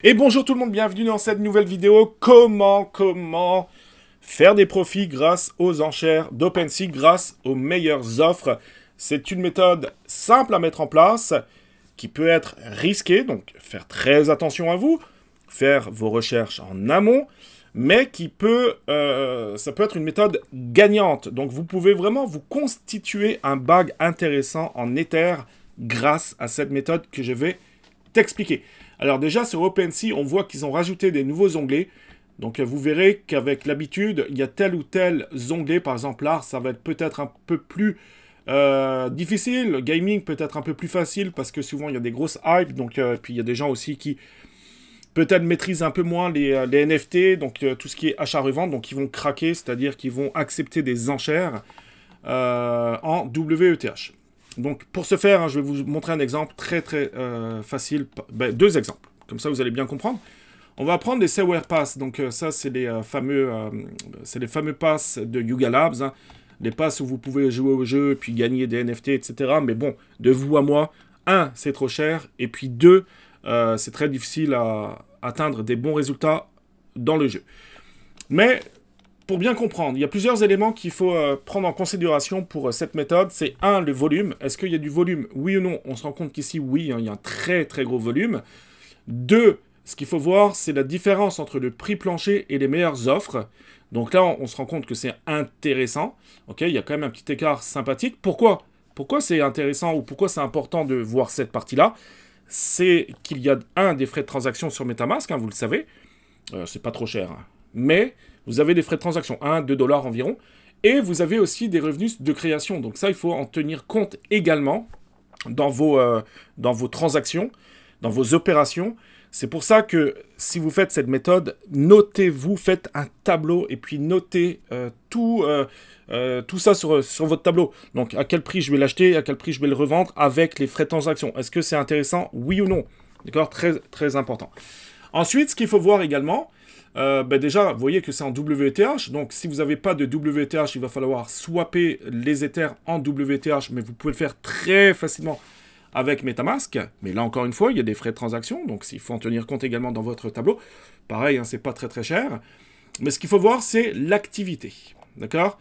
Et bonjour tout le monde, bienvenue dans cette nouvelle vidéo. Comment faire des profits grâce aux enchères d'OpenSea, grâce aux meilleures offres. C'est une méthode simple à mettre en place, qui peut être risquée, donc faire très attention à vous, faire vos recherches en amont, mais qui peut, ça peut être une méthode gagnante. Donc vous pouvez vraiment vous constituer un bag intéressant en Ether grâce à cette méthode que je vais t'expliquer. Alors déjà, sur OpenSea, on voit qu'ils ont rajouté des nouveaux onglets. Donc vous verrez qu'avec l'habitude, il y a tel ou tel onglet. Par exemple, là, ça va être peut-être un peu plus difficile. Le gaming peut être un peu plus facile parce que souvent, il y a des grosses hypes. Donc, puis il y a des gens aussi qui peut-être maîtrisent un peu moins les NFT, donc tout ce qui est achat-revente. Donc ils vont craquer, c'est-à-dire qu'ils vont accepter des enchères en WETH. Donc, pour ce faire, je vais vous montrer un exemple très facile. Deux exemples, comme ça vous allez bien comprendre. On va prendre les Sewer Pass. Donc, ça, c'est les fameux passes de Yuga Labs. Hein. Les passes où vous pouvez jouer au jeu, et puis gagner des NFT, etc. Mais bon, de vous à moi, un, c'est trop cher. Et puis deux, c'est très difficile à atteindre des bons résultats dans le jeu. Mais pour bien comprendre, il y a plusieurs éléments qu'il faut prendre en considération pour cette méthode. C'est un, le volume. Est-ce qu'il y a du volume? Oui ou non? On se rend compte qu'ici, oui, hein, il y a un très gros volume. Deux, ce qu'il faut voir, c'est la différence entre le prix plancher et les meilleures offres. Donc là, on se rend compte que c'est intéressant. Okay, il y a quand même un petit écart sympathique. Pourquoi c'est intéressant ou pourquoi c'est important de voir cette partie-là? C'est qu'il y a des frais de transaction sur MetaMask, hein, vous le savez. C'est pas trop cher, hein. Mais vous avez des frais de transaction, 1-2 $ environ, et vous avez aussi des revenus de création. Donc ça, il faut en tenir compte également dans vos transactions, dans vos opérations. C'est pour ça que si vous faites cette méthode, notez-vous, faites un tableau et puis notez tout ça sur votre tableau. Donc à quel prix je vais l'acheter, à quel prix je vais le revendre avec les frais de transaction. Est-ce que c'est intéressant, oui ou non? D'accord, très important. Ensuite, ce qu'il faut voir également, déjà, vous voyez que c'est en WETH, donc si vous n'avez pas de WETH, il va falloir swapper les Ethers en WETH, mais vous pouvez le faire très facilement avec MetaMask. Mais là, encore une fois, il y a des frais de transaction, donc il faut en tenir compte également dans votre tableau. Pareil, hein, c'est pas très cher. Mais ce qu'il faut voir, c'est l'activité. D'accord?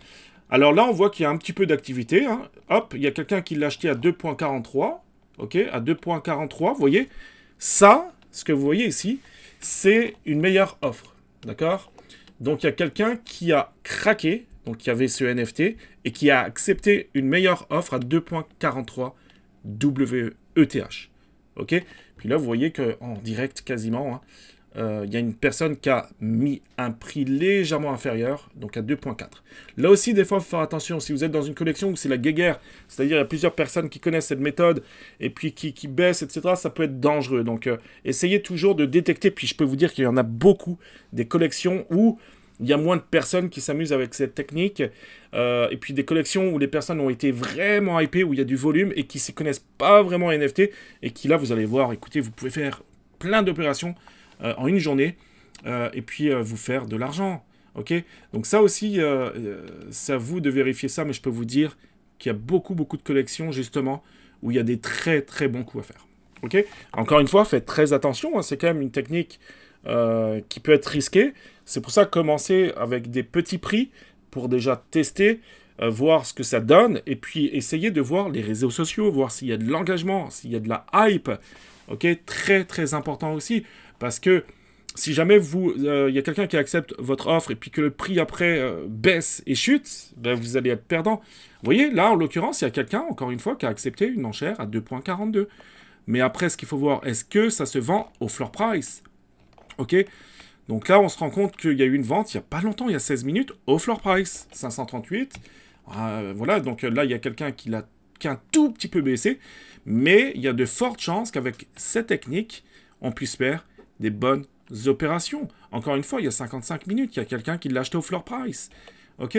Alors là, on voit qu'il y a un petit peu d'activité. Hein. Hop, il y a quelqu'un qui l'a acheté à 2.43. Ok, à 2.43, vous voyez? Ça, ce que vous voyez ici, c'est une meilleure offre. D'accord? Donc, il y a quelqu'un qui a craqué, donc qui avait ce NFT, et qui a accepté une meilleure offre à 2.43 WETH. OK? Puis là, vous voyez qu'en direct, quasiment, hein, y a une personne qui a mis un prix légèrement inférieur, donc à 2.4. Là aussi, des fois, il faut faire attention. Si vous êtes dans une collection où c'est la guéguerre, c'est-à-dire il y a plusieurs personnes qui connaissent cette méthode et puis qui baissent, etc., ça peut être dangereux. Donc, essayez toujours de détecter. Puis je peux vous dire qu'il y en a beaucoup des collections où il y a moins de personnes qui s'amusent avec cette technique. Et puis des collections où les personnes ont été vraiment hypées, où il y a du volume et qui ne s'y connaissent pas vraiment en NFT. Et qui là, vous allez voir, écoutez, vous pouvez faire plein d'opérations en une journée, et puis vous faire de l'argent. Ok? Donc ça aussi, c'est à vous de vérifier ça, mais je peux vous dire qu'il y a beaucoup de collections, justement, où il y a des très bons coups à faire. Ok? Encore une fois, faites très attention, hein, c'est quand même une technique qui peut être risquée. C'est pour ça que commencer avec des petits prix pour déjà tester, voir ce que ça donne, et puis essayer de voir les réseaux sociaux, voir s'il y a de l'engagement, s'il y a de la hype. Ok? Très important aussi. Parce que si jamais il y a quelqu'un qui accepte votre offre et puis que le prix après baisse et chute, ben vous allez être perdant. Vous voyez, là, en l'occurrence, il y a quelqu'un, encore une fois, qui a accepté une enchère à 2.42. Mais après, ce qu'il faut voir, est-ce que ça se vend au floor price? Ok? Donc là, on se rend compte qu'il y a eu une vente il n'y a pas longtemps, il y a 16 minutes, au floor price, 538. Voilà, donc là, il y a quelqu'un qui a un tout petit peu baissé. Mais il y a de fortes chances qu'avec cette technique, on puisse faire des bonnes opérations. Encore une fois, il y a 55 minutes, il y a quelqu'un qui l'a acheté au floor price. Ok?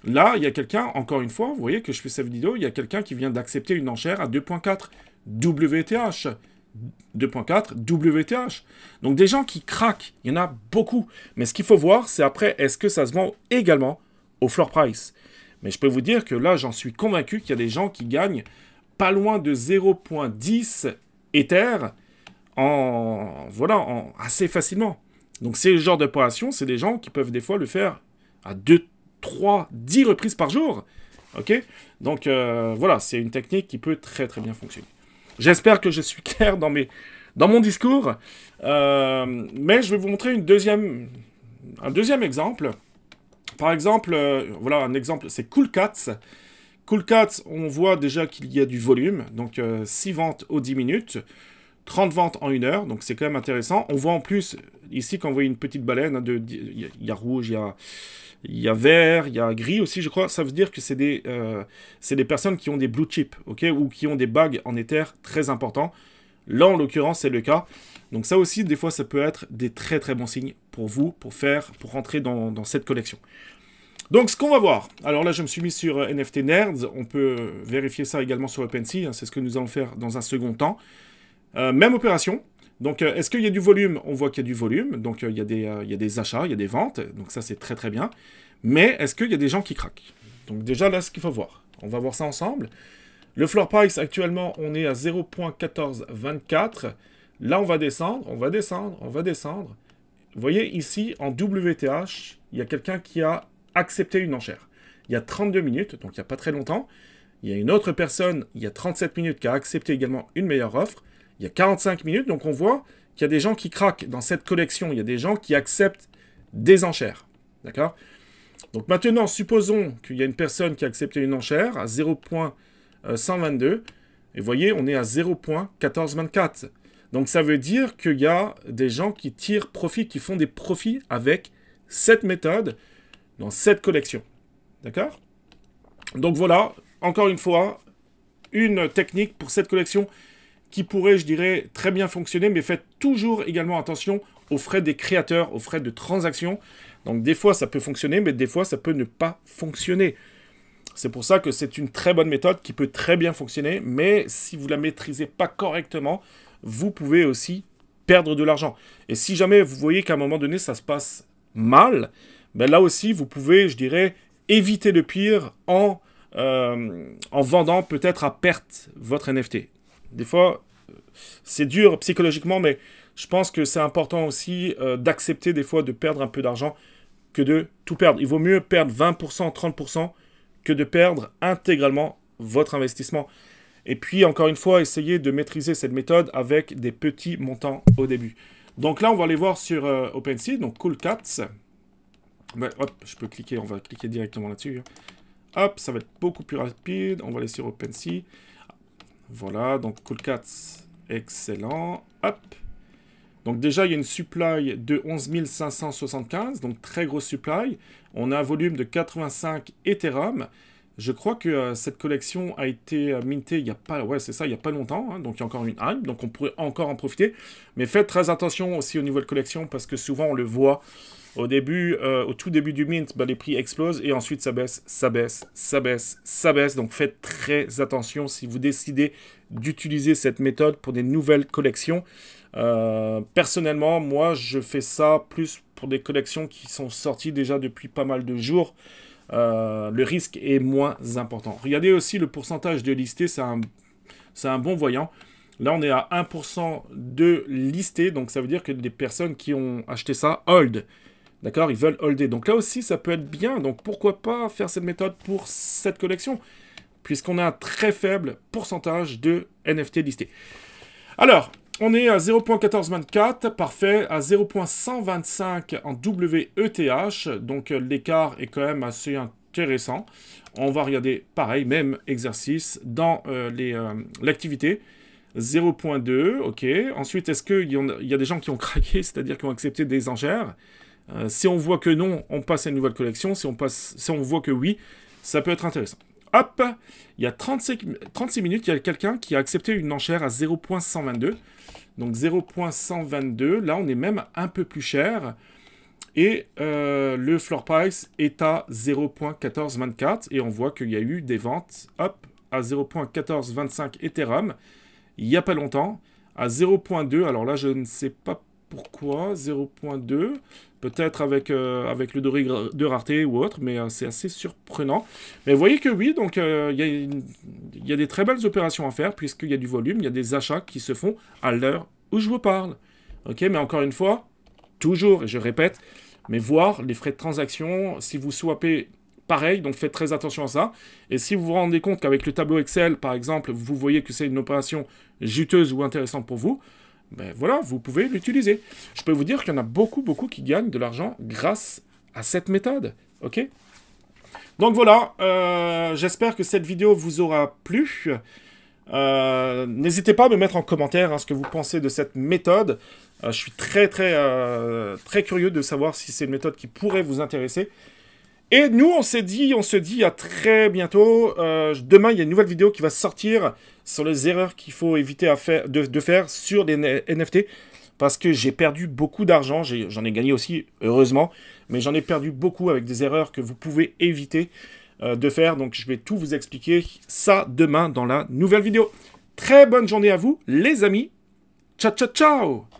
Là, il y a quelqu'un, encore une fois, vous voyez que je fais cette vidéo, il y a quelqu'un qui vient d'accepter une enchère à 2.4 WETH. 2.4 WETH. Donc des gens qui craquent, il y en a beaucoup. Mais ce qu'il faut voir, c'est après, est-ce que ça se vend également au floor price? Mais je peux vous dire que là, j'en suis convaincu qu'il y a des gens qui gagnent pas loin de 0.10 Ether voilà, assez facilement. Donc c'est le genre d'opération, c'est des gens qui peuvent des fois le faire à 2, 3, 10 reprises par jour. Ok? Donc voilà, c'est une technique qui peut très très bien fonctionner. J'espère que je suis clair dans mon discours. Mais je vais vous montrer un deuxième exemple. Par exemple, voilà un exemple, c'est Cool Cats. Cool Cats, on voit déjà qu'il y a du volume. Donc 6 ventes aux 10 minutes. 30 ventes en 1 heure, donc c'est quand même intéressant. On voit en plus, ici, quand on voit une petite baleine, il y a rouge, il y a vert, il y a gris aussi, je crois. Ça veut dire que c'est des personnes qui ont des blue chips, ok, ou qui ont des bagues en éther très importants. Là, en l'occurrence, c'est le cas. Donc ça aussi, des fois, ça peut être des très très bons signes pour vous, pour rentrer dans cette collection. Donc, ce qu'on va voir. Alors là, je me suis mis sur NFT Nerds. On peut vérifier ça également sur OpenSea. Hein, c'est ce que nous allons faire dans un second temps. Même opération. Donc, est-ce qu'il y a du volume? On voit qu'il y a du volume. Donc, il y a des achats, il y a des ventes. Donc, ça, c'est très, très bien. Mais est-ce qu'il y a des gens qui craquent? Donc, déjà, là, ce qu'il faut voir. On va voir ça ensemble. Le floor price, actuellement, on est à 0.1424. Là, on va descendre, on va descendre, on va descendre. Vous voyez, ici, en WTH, il y a quelqu'un qui a accepté une enchère. Il y a 32 minutes, donc il n'y a pas très longtemps. Il y a une autre personne, il y a 37 minutes, qui a accepté également une meilleure offre. Il y a 45 minutes, donc on voit qu'il y a des gens qui craquent dans cette collection. Il y a des gens qui acceptent des enchères. D'accord? Donc maintenant, supposons qu'il y a une personne qui a accepté une enchère à 0.122. Et vous voyez, on est à 0.1424. Donc ça veut dire qu'il y a des gens qui tirent profit, qui font des profits avec cette méthode dans cette collection. D'accord? Donc voilà, encore une fois, une technique pour cette collection qui pourrait, je dirais, très bien fonctionner, mais faites toujours également attention aux frais des créateurs, aux frais de transaction. Donc des fois, ça peut fonctionner, mais des fois, ça peut ne pas fonctionner. C'est pour ça que c'est une très bonne méthode qui peut très bien fonctionner, mais si vous ne la maîtrisez pas correctement, vous pouvez aussi perdre de l'argent. Et si jamais vous voyez qu'à un moment donné, ça se passe mal, ben là aussi, vous pouvez, je dirais, éviter le pire en vendant peut-être à perte votre NFT. Des fois, c'est dur psychologiquement, mais je pense que c'est important aussi d'accepter des fois de perdre un peu d'argent que de tout perdre. Il vaut mieux perdre 20%, 30% que de perdre intégralement votre investissement. Et puis, encore une fois, essayez de maîtriser cette méthode avec des petits montants au début. Donc là, on va aller voir sur OpenSea, donc Cool Cats. Ben, hop, je peux cliquer, on va cliquer directement là-dessus. Hop, ça va être beaucoup plus rapide. On va aller sur OpenSea. Voilà, donc Cool Cats, excellent. Hop. Donc déjà, il y a une supply de 11 575, donc très grosse supply. On a un volume de 85 Ethereum. Je crois que cette collection a été mintée il n'y a pas, ouais, c'est ça, il n'y a pas longtemps, hein, donc il y a encore une hype, donc on pourrait encore en profiter. Mais faites très attention aussi aux nouvelles collections, parce que souvent on le voit au début, au tout début du mint, bah, les prix explosent, et ensuite ça baisse, ça baisse, ça baisse, ça baisse. Donc faites très attention si vous décidez d'utiliser cette méthode pour des nouvelles collections. Personnellement, moi, je fais ça plus pour des collections qui sont sorties déjà depuis pas mal de jours. Le risque est moins important. Regardez aussi le pourcentage de listés, c'est un bon voyant. Là, on est à 1% de listés, donc ça veut dire que les personnes qui ont acheté ça hold. D'accord? Ils veulent holder. Donc là aussi, ça peut être bien. Donc pourquoi pas faire cette méthode pour cette collection? Puisqu'on a un très faible pourcentage de NFT listés. Alors, on est à 0.1424, parfait, à 0.125 en WETH, donc l'écart est quand même assez intéressant. On va regarder, pareil, même exercice dans l'activité. 0.2, ok. Ensuite, est-ce qu'il y a des gens qui ont craqué, c'est-à-dire qui ont accepté des enchères? Si on voit que non, on passe à une nouvelle collection. Si on voit que oui, ça peut être intéressant. Hop, il y a 36 minutes, il y a quelqu'un qui a accepté une enchère à 0.122. Donc 0.122, là on est même un peu plus cher. Et le floor price est à 0.1424. Et on voit qu'il y a eu des ventes, hop, à 0.1425 Ethereum, il n'y a pas longtemps, à 0.2. Alors là, je ne sais pas pourquoi, 0.2. Peut-être avec le degré de rareté ou autre, mais c'est assez surprenant. Mais vous voyez que oui, donc il y a des très belles opérations à faire, puisqu'il y a du volume, il y a des achats qui se font à l'heure où je vous parle. Ok, mais encore une fois, toujours, et je répète, mais voir les frais de transaction, si vous swappez pareil, donc faites très attention à ça. Et si vous vous rendez compte qu'avec le tableau Excel, par exemple, vous voyez que c'est une opération juteuse ou intéressante pour vous, ben voilà, vous pouvez l'utiliser. Je peux vous dire qu'il y en a beaucoup, beaucoup qui gagnent de l'argent grâce à cette méthode. Ok? Donc voilà, j'espère que cette vidéo vous aura plu. N'hésitez pas à me mettre en commentaire ce que vous pensez de cette méthode. Je suis très curieux de savoir si c'est une méthode qui pourrait vous intéresser. Et nous, on se dit à très bientôt. Demain, il y a une nouvelle vidéo qui va sortir sur les erreurs qu'il faut éviter de faire sur les NFT. Parce que j'ai perdu beaucoup d'argent. J'en ai gagné aussi, heureusement. Mais j'en ai perdu beaucoup avec des erreurs que vous pouvez éviter de faire. Donc, je vais tout vous expliquer ça demain dans la nouvelle vidéo. Très bonne journée à vous, les amis. Ciao, ciao, ciao!